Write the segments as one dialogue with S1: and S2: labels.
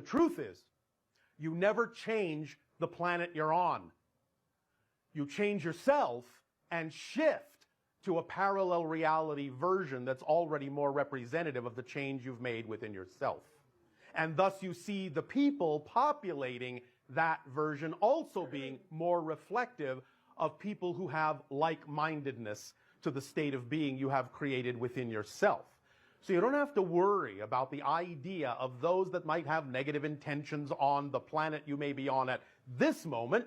S1: The truth is, you never change the planet you're on. You change yourself and shift to a parallel reality version that's already more representative of the change you've made within yourself. And thus you see the people populating that version also being more reflective of people who have like-mindedness to the state of being you have created within yourself. So you don't have to worry about the idea of those that might have negative intentions on the planet you may be on at this moment,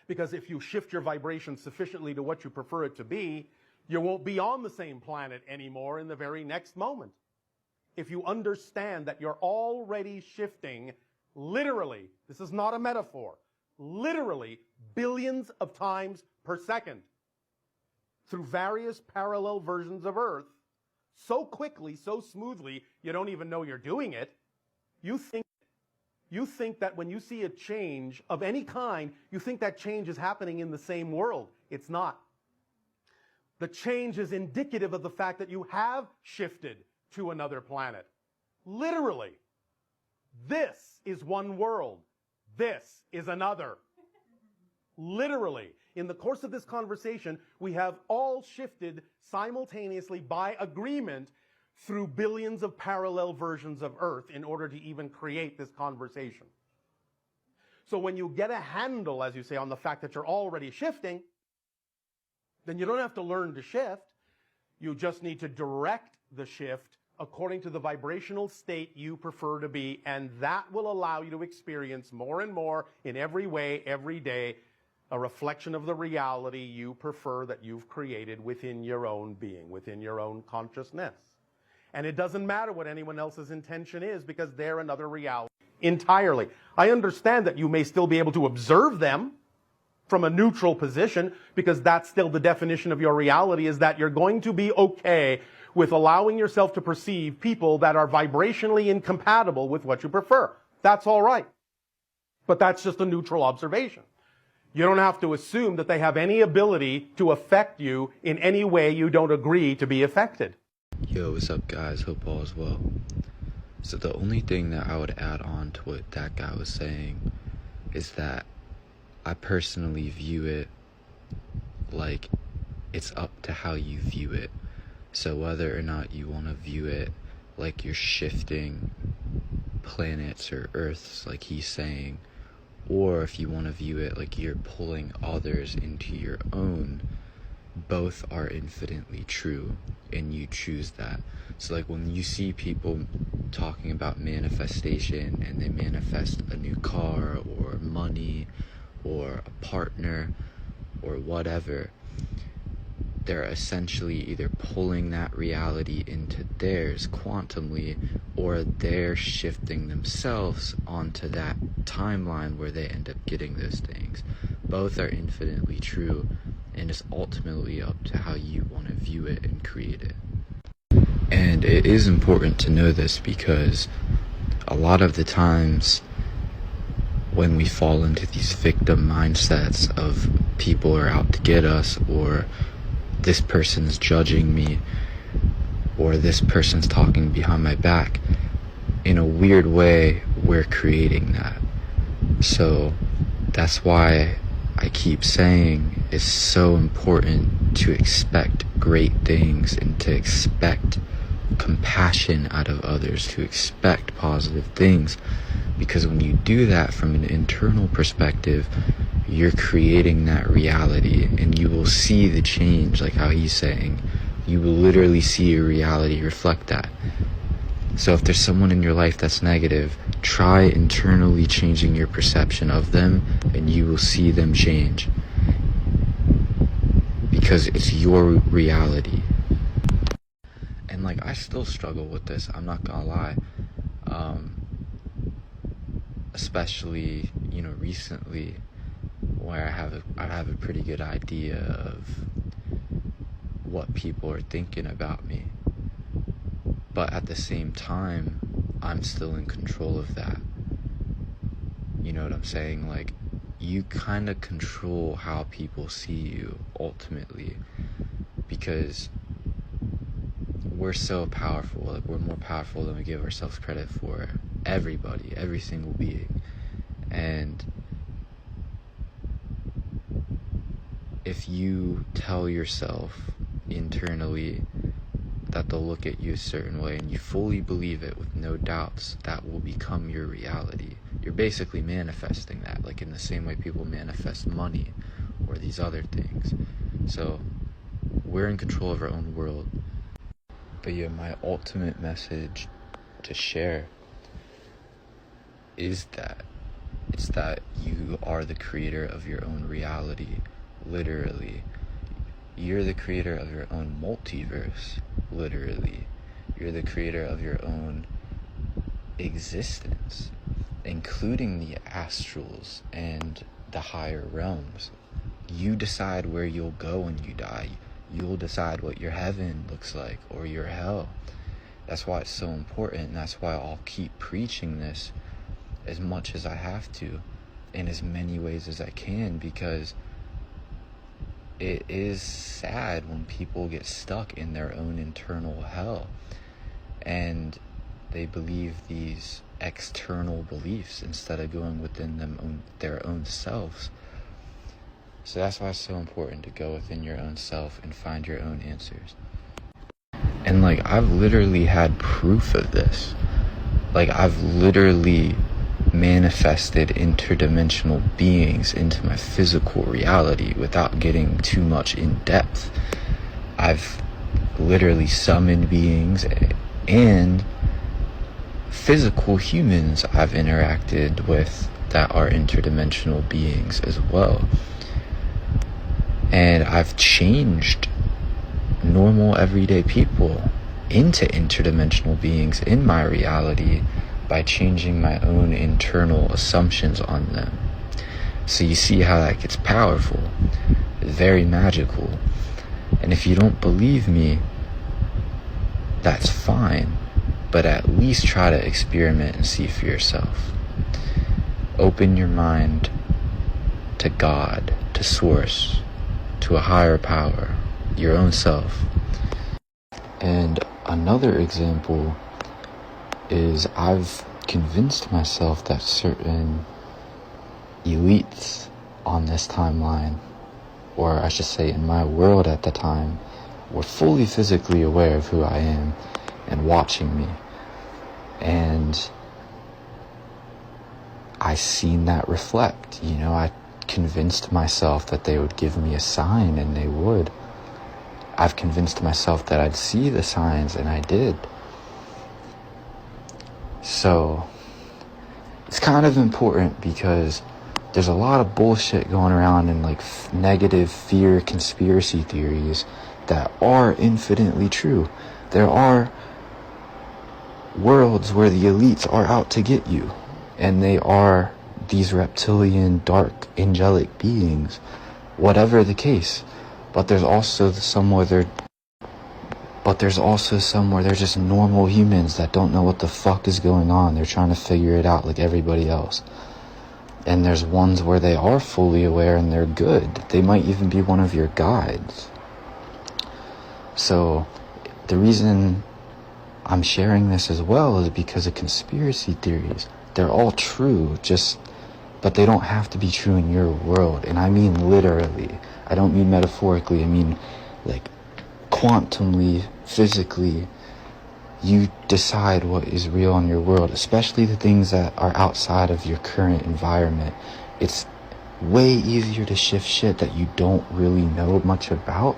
S1: because if you shift your vibration sufficiently to what you prefer it to be, you won't be on the same planet anymore in the very next moment. If you understand that you're already shifting, literally, this is not a metaphor, literally billions of times per second through various parallel versions of Earth, so quickly, so smoothly, you don't even know you're doing it. You think that when you see a change of any kind, you think that change is happening in the same world. It's not. The change is indicative of the fact that you have shifted to another planet. Literally. This is one world. This is another. Literally. In the course of this conversation, we have all shifted simultaneously by agreement through billions of parallel versions of Earth in order to even create this conversation. So when you get a handle, as you say, on the fact that you're already shifting, then you don't have to learn to shift. You just need to direct the shift according to the vibrational state you prefer to be, and that will allow you to experience more and more in every way, every day, a reflection of the reality you prefer that you've created within your own being, within your own consciousness. And it doesn't matter what anyone else's intention is, because they're another reality entirely. I understand that you may still be able to observe them from a neutral position, because that's still the definition of your reality, is that you're going to be okay with allowing yourself to perceive people that are vibrationally incompatible with what you prefer. That's all right. But that's just a neutral observation. You don't have to assume that they have any ability to affect you in any way you don't agree to be affected.
S2: Yo, what's up, guys? Hope all is well. So the only thing that I would add on to what that guy was saying is that I personally view it like it's up to how you view it. So whether or not you want to view it like you're shifting planets or Earths, like he's saying, or if you want to view it like you're pulling others into your own, both are infinitely true, and you choose that. So like when you see people talking about manifestation and they manifest a new car or money or a partner or whatever, they're essentially either pulling that reality into theirs quantumly, or they're shifting themselves onto that timeline where they end up getting those things. Both are infinitely true, and it's ultimately up to how you want to view it and create it. And it is important to know this, because a lot of the times when we fall into these victim mindsets of people are out to get us, or this person's judging me, or this person's talking behind my back, in a weird way we're creating that. So that's why I keep saying it's so important to expect great things and to expect compassion out of others, to expect positive things, because when you do that from an internal perspective, you're creating that reality, and you will see the change, like how he's saying. You will literally see your reality reflect that. So if there's someone in your life that's negative, try internally changing your perception of them, and you will see them change, because it's your reality. And like, I still struggle with this, I'm not gonna lie. Especially, recently, where I have a pretty good idea of what people are thinking about me. But at the same time, I'm still in control of that. You know what I'm saying? Like, you kind of control how people see you, ultimately. Because we're so powerful. Like, we're more powerful than we give ourselves credit for. everybody, every single being. And if you tell yourself internally that they'll look at you a certain way and you fully believe it with no doubts, that will become your reality. You're basically manifesting that, like in the same way people manifest money or these other things. So we're in control of our own world. But yeah, my ultimate message to share is that it's that you are the creator of your own reality, literally. You're the creator of your own multiverse, literally. You're the creator of your own existence, including the astrals and the higher realms. You decide where you'll go when you die. You'll decide what your heaven looks like or your hell. That's why it's so important, and that's why I'll keep preaching this as much as I have to, in as many ways as I can, because it is sad when people get stuck in their own internal hell and they believe these external beliefs instead of going within their own selves. So that's why it's so important to go within your own self and find your own answers. And like, I've literally had proof of this. Like, I've literally manifested interdimensional beings into my physical reality without getting too much in depth. I've literally summoned beings and physical humans I've interacted with that are interdimensional beings as well. And I've changed normal everyday people into interdimensional beings in my reality by changing my own internal assumptions on them. So you see how that gets powerful. It's very magical. And if you don't believe me, that's fine, but at least try to experiment and see for yourself. Open your mind to God, to Source, to a higher power, your own self. And another example is I've convinced myself that certain elites on this timeline, or I should say in my world at the time, were fully physically aware of who I am and watching me. And I seen that reflect, I convinced myself that they would give me a sign, and they would. I've convinced myself that I'd see the signs, and I did. So it's kind of important because there's a lot of bullshit going around in like negative fear conspiracy theories that are infinitely true. There are worlds where the elites are out to get you, and they are these reptilian, dark, angelic beings, whatever the case. But there's also some where they're just normal humans that don't know what the fuck is going on. They're trying to figure it out like everybody else. And there's ones where they are fully aware and they're good. They might even be one of your guides. So the reason I'm sharing this as well is because of conspiracy theories. They're all true, but they don't have to be true in your world. And I mean literally. I don't mean metaphorically. I mean like quantumly, physically. You decide what is real in your world, especially the things that are outside of your current environment. It's way easier to shift shit that you don't really know much about,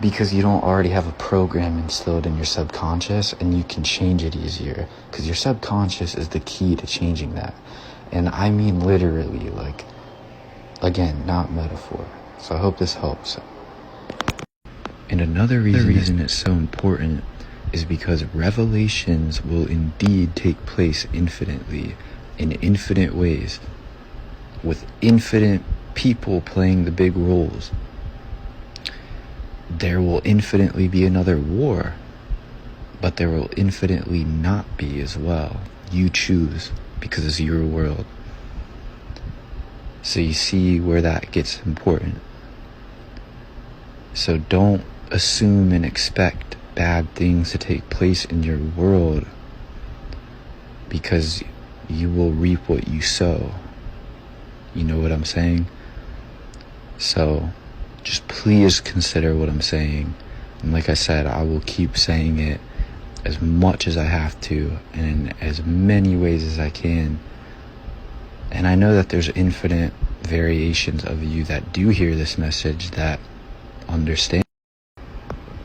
S2: because you don't already have a program instilled in your subconscious, and you can change it easier because your subconscious is the key to changing that. And I mean literally, like, again, not metaphor. So I hope this helps. And another reason it's so important is because revelations will indeed take place infinitely, in infinite ways, with infinite people playing the big roles. There will infinitely be another war, but there will infinitely not be as well. You choose, because it's your world. So you see where that gets important. So don't assume and expect bad things to take place in your world because you will reap what you sow. You know what I'm saying? So just please consider what I'm saying. And like I said, I will keep saying it as much as I have to and in as many ways as I can. And I know that there's infinite variations of you that do hear this message that understand.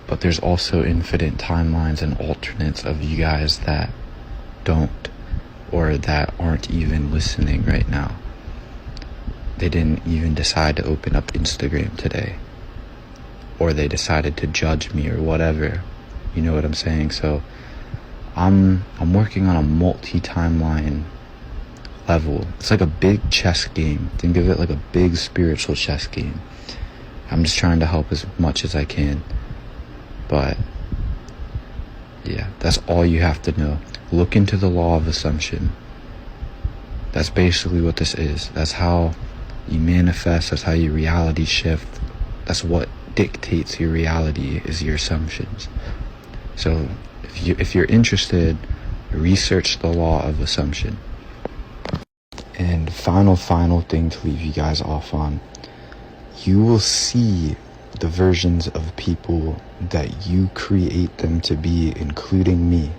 S2: But there's also infinite timelines and alternates of you guys that don't, or that aren't even listening right now. They didn't even decide to open up Instagram today, or they decided to judge me or whatever. You know what I'm saying? So I'm working on a multi-timeline level. It's like a big chess game. Think of it like a big spiritual chess game. I'm just trying to help as much as I can. But yeah, that's all you have to know. Look into the law of assumption. That's basically what this is. That's how you manifest. That's how your reality shift. That's what dictates your reality, is your assumptions. So if you're interested, research the law of assumption. And final thing to leave you guys off on. You will see the versions of people that you create them to be, including me.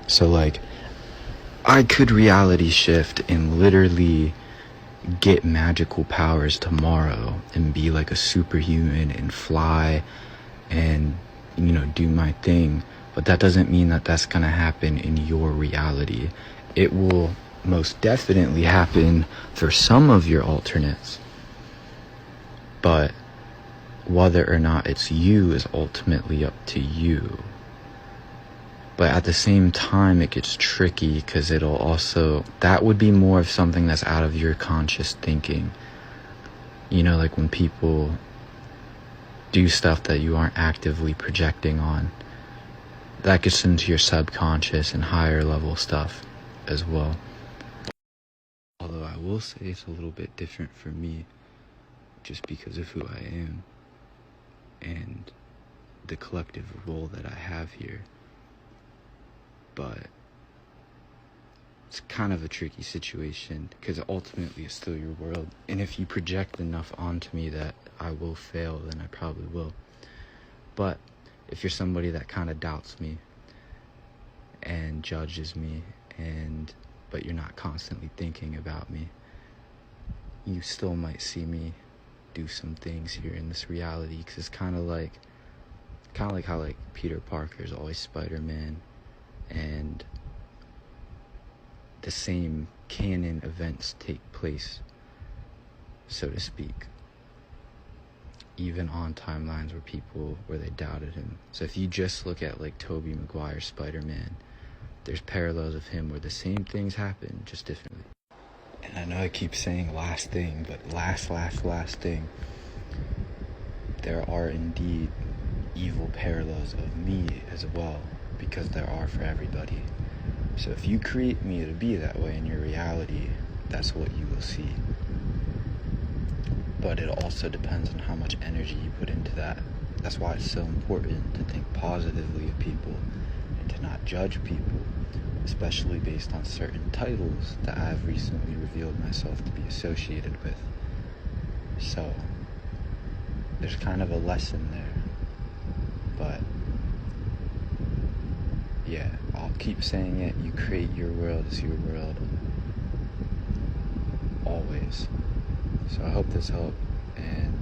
S2: So like, I could reality shift and literally get magical powers tomorrow and be like a superhuman and fly and, you know, do my thing. But that doesn't mean that that's gonna happen in your reality. It will most definitely happen for some of your alternates. But whether or not it's you is ultimately up to you. But at the same time, it gets tricky because it'll also, that would be more of something that's out of your conscious thinking. You know, like when people do stuff that you aren't actively projecting on, that gets into your subconscious and higher level stuff as well. Although I will say it's a little bit different for me, just because of who I am and the collective role that I have here. But it's kind of a tricky situation because ultimately it's still your world. And if you project enough onto me that I will fail, then I probably will. But if you're somebody that kind of doubts me and judges me, but you're not constantly thinking about me, you still might see me do some things here in this reality, because it's kind of like how like Peter Parker is always Spider-Man, and the same canon events take place, so to speak, even on timelines where they doubted him. So if you just look at like Tobey Maguire's Spider-Man, there's parallels of him where the same things happen, just differently. And I know I keep saying last thing, but last thing, there are indeed evil parallels of me as well, because there are for everybody. So if you create me to be that way in your reality, that's what you will see. But it also depends on how much energy you put into that. That's why it's so important to think positively of people and to not judge people, especially based on certain titles that I've recently revealed myself to be associated with. So there's kind of a lesson there. But yeah, I'll keep saying it. You create your world as your world. Always. So I hope this helped, and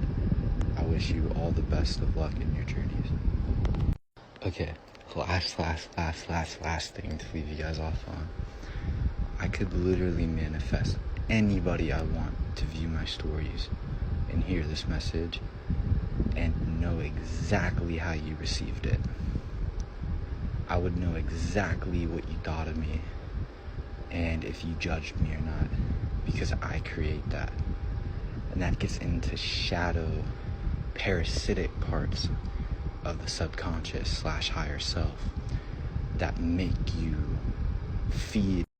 S2: I wish you all the best of luck in your journeys. Okay, last thing to leave you guys off on. I could literally manifest anybody I want to view my stories and hear this message and know exactly how you received it. I would know exactly what you thought of me and if you judged me or not, because I create that. And that gets into shadow, parasitic parts of the subconscious / higher self that make you feed